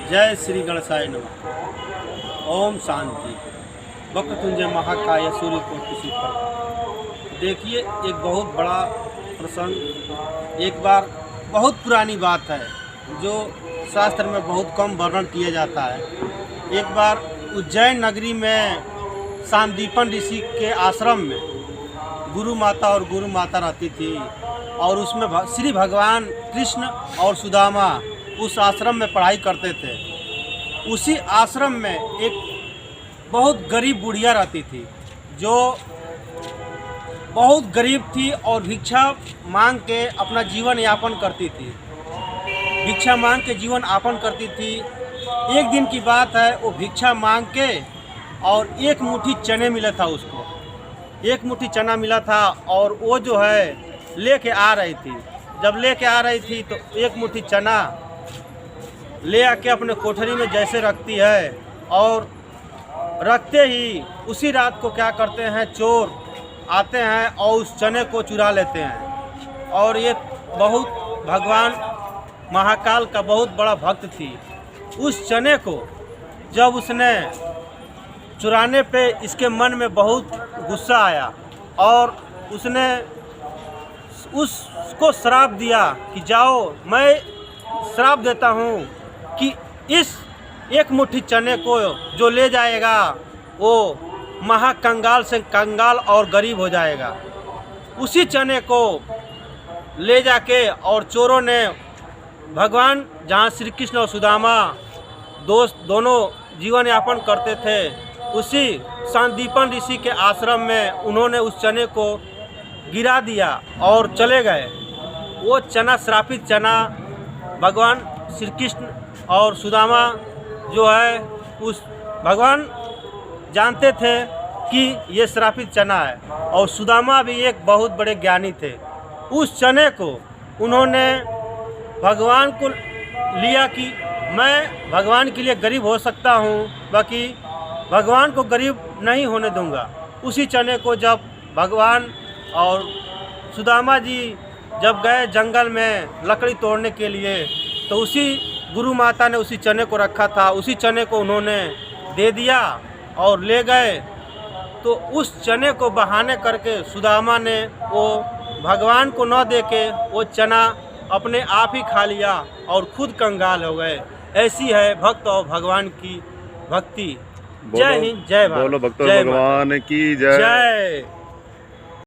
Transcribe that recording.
जय श्री गणेशाय नमः। ओम शांति। वक्रतुंजय महाकाय सूर्यकोटि समप्रभ। देखिए, एक बहुत बड़ा प्रसंग, एक बार बहुत पुरानी बात है जो शास्त्र में बहुत कम वर्णन किया जाता है। एक बार उज्जैन नगरी में सांदीपन ऋषि के आश्रम में गुरु माता और गुरु माता रहती थी और उसमें श्री भगवान कृष्ण और सुदामा उस आश्रम में पढ़ाई करते थे। उसी आश्रम में एक बहुत गरीब बुढ़िया रहती थी जो बहुत गरीब थी और भिक्षा मांग के अपना जीवन यापन करती थी। भिक्षा मांग के जीवन यापन करती थी। एक दिन की बात है, वो भिक्षा मांग के और एक मुट्ठी चने मिला था उसको। एक मुट्ठी चना मिला था और वो जो है लेके आ रही थी। जब लेके आ रही थी तो एक मुट्ठी चना ले आके अपने कोठरी में जैसे रखती है और रखते ही उसी रात को क्या करते हैं, चोर आते हैं और उस चने को चुरा लेते हैं। और ये बहुत भगवान महाकाल का बहुत बड़ा भक्त थी। उस चने को जब उसने चुराने पे इसके मन में बहुत गुस्सा आया और उसने उसको श्राप दिया कि जाओ, मैं श्राप देता हूँ कि इस एक मुट्ठी चने को जो ले जाएगा वो महाकंगाल से कंगाल और गरीब हो जाएगा। उसी चने को ले जाके और चोरों ने भगवान जहाँ श्री कृष्ण और सुदामा दोनों जीवन यापन करते थे, उसी सांदीपन ऋषि के आश्रम में उन्होंने उस चने को गिरा दिया और चले गए। वो चना, श्रापित चना, भगवान श्री कृष्ण और सुदामा जो है उस भगवान जानते थे कि ये श्रापित चना है और सुदामा भी एक बहुत बड़े ज्ञानी थे। उस चने को उन्होंने भगवान को लिया कि मैं भगवान के लिए गरीब हो सकता हूँ, बाकी भगवान को गरीब नहीं होने दूंगा। उसी चने को जब भगवान और सुदामा जी जब गए जंगल में लकड़ी तोड़ने के लिए तो उसी गुरु माता ने उसी चने को रखा था। उसी चने को उन्होंने दे दिया और ले गए। तो उस चने को बहाने करके सुदामा ने वो भगवान को न दे के वो चना अपने आप ही खा लिया और खुद कंगाल हो गए। ऐसी है भक्त और भगवान की भक्ति। जय हिंद, जय भारत, बोलो भक्तों जय भगवान की जय। जय।